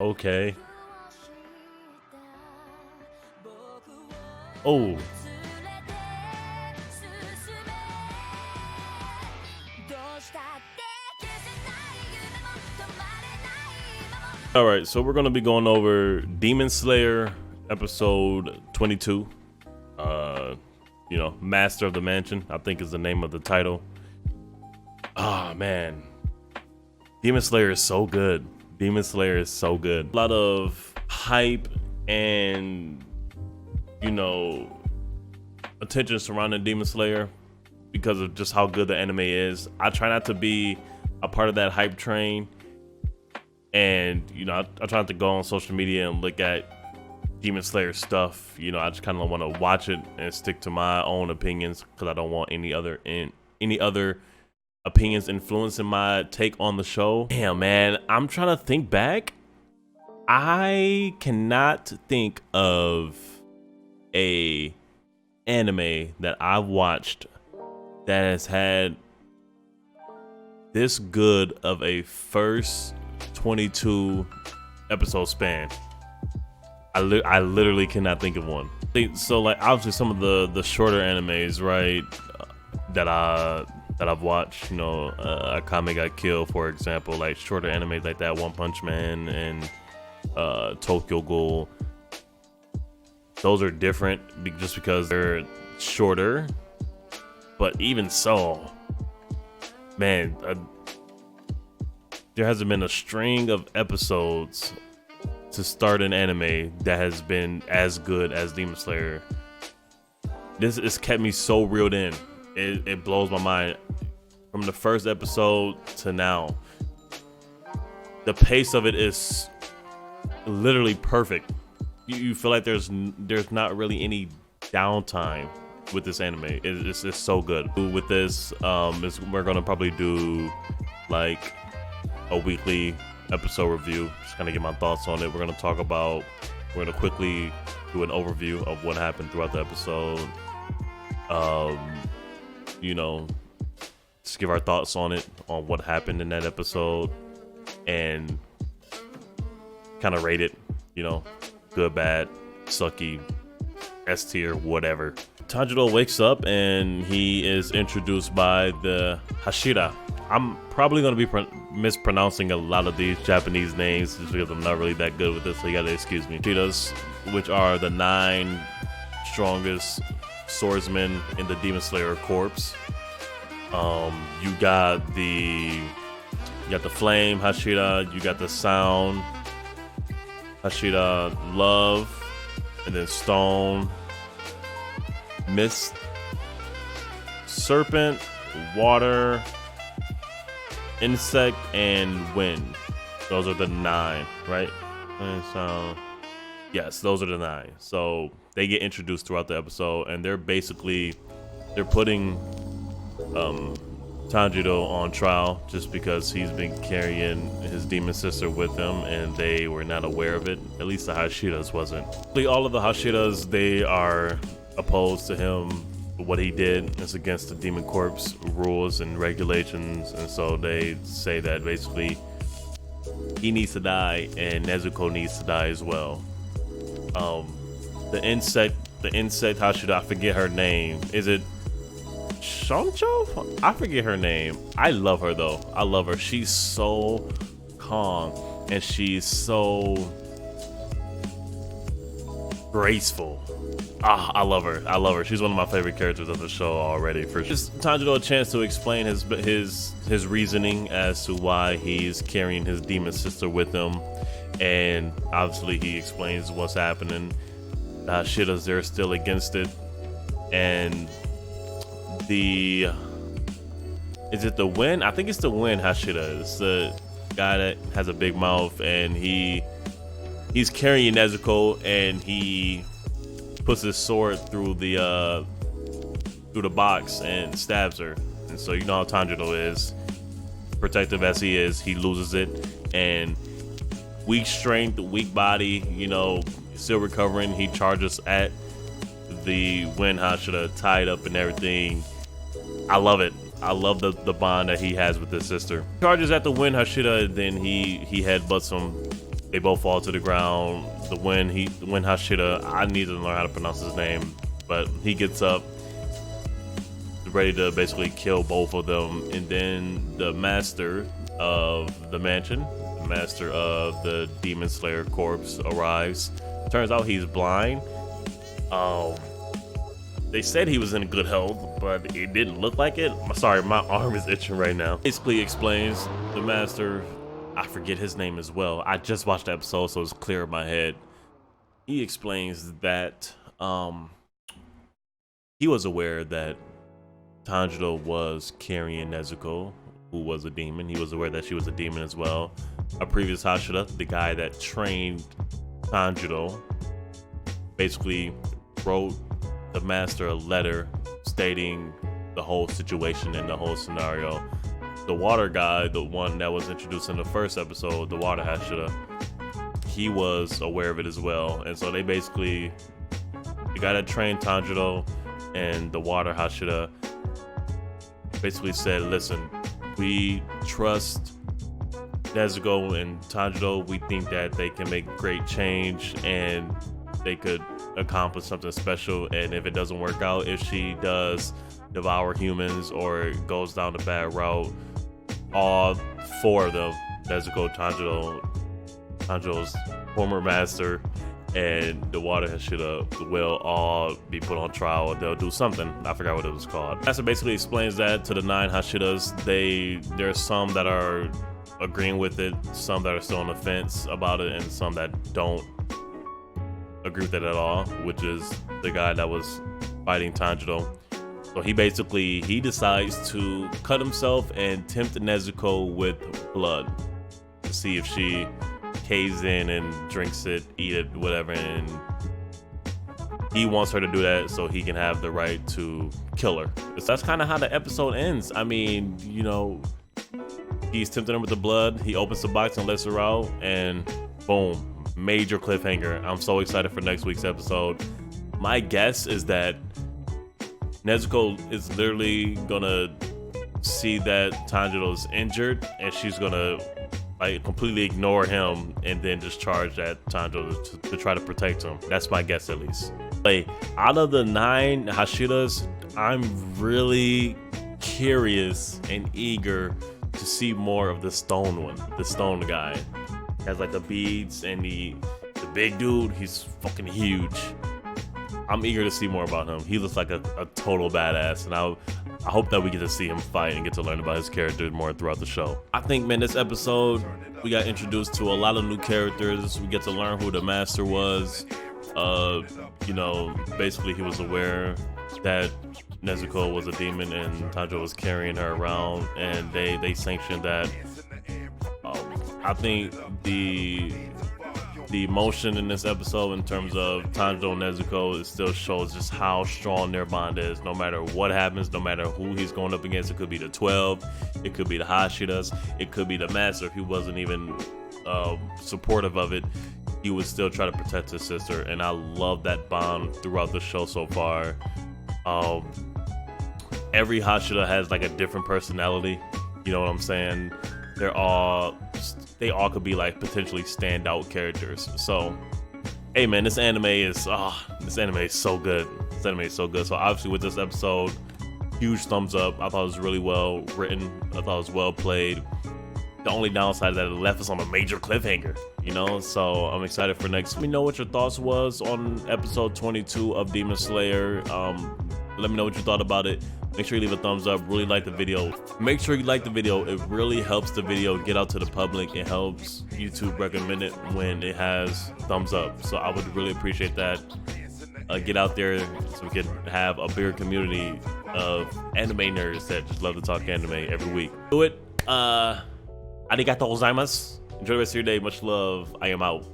Okay. Oh. All right, so we're gonna be going over Demon Slayer episode 22. Master of the Mansion, I think is the name of the title. Ah, man. Demon Slayer is so good. Demon Slayer is so good. A lot of hype and, attention surrounding Demon Slayer because of just how good the anime is. I try not to be a part of that hype train. And, I try not to go on social media and look at Demon Slayer stuff. I just kind of want to watch it and stick to my own opinions because I don't want any other opinions influencing my take on the show. Damn, man, I'm trying to think back. I cannot think of a anime that I've watched that has had this good of a first 22 episode span. I literally cannot think of one. So like obviously some of the shorter animes, right, that I've watched, Akame ga Kill, for example, like shorter animes like that, One Punch Man and Tokyo Ghoul. Those are different just because they're shorter. But even so, man, there hasn't been a string of episodes to start an anime that has been as good as Demon Slayer. This has kept me so reeled in. It blows my mind. From the first episode to now, the pace of it is literally perfect. You feel like there's not really any downtime with this anime. It's just so good. With this, we're gonna probably do like a weekly episode review. Just kind of get my thoughts on it. We're gonna quickly do an overview of what happened throughout the episode. Just give our thoughts on it, on what happened in that episode, and kind of rate it. Good, bad, sucky, S tier, whatever. Tanjiro wakes up and he is introduced by the Hashira. I'm probably going to be mispronouncing a lot of these Japanese names just because I'm not really that good with this, so you got to excuse me. Hashiras, which are the 9 strongest swordsmen in the Demon Slayer Corps. You got the Flame Hashira, you got the Sound Hashira, Love, and then Stone, Mist, Serpent, Water, Insect, and Wind. Those are the 9, right? And so, yes, those are the 9. So they get introduced throughout the episode, and they're putting Tanjiro on trial just because he's been carrying his demon sister with him, and they were not aware of it. At least the Hashiras wasn't. All of the Hashiras, they are opposed to him. What he did is against the Demon Corps rules and regulations, and so they say that basically he needs to die and Nezuko needs to die as well. The insect Hashira, I forget her name. Is it Shoncho? I forget her name. I love her though. I love her. She's so calm and she's so graceful. I love her. She's one of my favorite characters of the show already. For just Tanjiro a chance to explain his reasoning as to why he's carrying his demon sister with him, and obviously he explains what's happening. The Hashiras, they're still against it, and is it the Wind? I think it's the Wind Hashira. It's the guy that has a big mouth, and he's carrying Nezuko, and he puts his sword through the box and stabs her. And so you know how Tanjiro is, protective as he is, he loses it, and weak strength, weak body, still recovering. He charges at the Wind Hashira, tied up and everything. I love it. I love the bond that he has with his sister. Charges at the Wind Hashira, then he headbutts him They both fall to the ground. The Wind Hashira, I need to learn how to pronounce his name, but he gets up, ready to basically kill both of them. And then the master of the mansion, the master of the Demon Slayer corpse, arrives. Turns out he's blind. They said he was in good health, but it didn't look like it. Sorry, my arm is itching right now. Basically explains the master, I forget his name as well. I just watched the episode, so it's clear in my head. He explains that he was aware that Tanjiro was carrying Nezuko, who was a demon. He was aware that she was a demon as well. A previous Hashira, the guy that trained Tanjiro, basically wrote the master a letter stating the whole situation and the whole scenario. The water guy, the one that was introduced in the first episode, the water Hashira, he was aware of it as well. And so they basically, the guy that trained Tanjiro and the water Hashira basically said, listen, we trust Nezuko and Tanjiro. We think that they can make great change and they could accomplish something special. And if it doesn't work out, if she does devour humans or goes down the bad route, all four of them, Nezuko, Tanjiro's former master, and the water Hashira will all be put on trial. They'll do something. I forgot what it was called. Master basically explains that to the 9 Hashiras. There's some that are agreeing with it, some that are still on the fence about it, and some that don't agree with it at all, which is the guy that was fighting Tanjiro. So he decides to cut himself and tempt Nezuko with blood to see if she caves in and drinks it, eat it, whatever. And he wants her to do that so he can have the right to kill her. So that's kind of how the episode ends. I mean, you know, he's tempting her with the blood. He opens the box and lets her out, and boom. Major cliffhanger. I'm so excited for next week's episode. My guess is that Nezuko is literally gonna see that Tanjiro's injured, and she's gonna like completely ignore him and then just charge at Tanjiro to try to protect him. That's my guess, at least. Like, out of the 9 Hashiras, I'm really curious and eager to see more of the stone one, the stone guy. Has like the beads, and the big dude, he's fucking huge. I'm eager to see more about him. He looks like a total badass, and I hope that we get to see him fight and get to learn about his character more throughout the show. I think, man, this episode, we got introduced to a lot of new characters. We get to learn who the master was. You know, basically he was aware that Nezuko was a demon and Tanjiro was carrying her around, and they sanctioned that. I think the emotion in this episode in terms of Tanjiro and Nezuko, it still shows just how strong their bond is. No matter what happens, no matter who he's going up against, it could be the 12, it could be the Hashiras, it could be the master. If he wasn't even supportive of it, he would still try to protect his sister. And I love that bond throughout the show so far. Every Hashira has like a different personality, you know what I'm saying? They all could be like potentially standout characters. So, hey man, this anime is so good. This anime is so good. So obviously with this episode, huge thumbs up. I thought it was really well written. I thought it was well played. The only downside is that it left us on a major cliffhanger, you know? So I'm excited for next. Let me know what your thoughts was on episode 22 of Demon Slayer. Let me know what you thought about it. Make sure you leave a thumbs up. Really like the video. Make sure you like the video. It really helps the video get out to the public. It helps YouTube recommend it when it has thumbs up. So I would really appreciate that. Get out there so we can have a bigger community of anime nerds that just love to talk anime every week. Do it. Arigatou gozaimasu. Enjoy the rest of your day. Much love. I am out.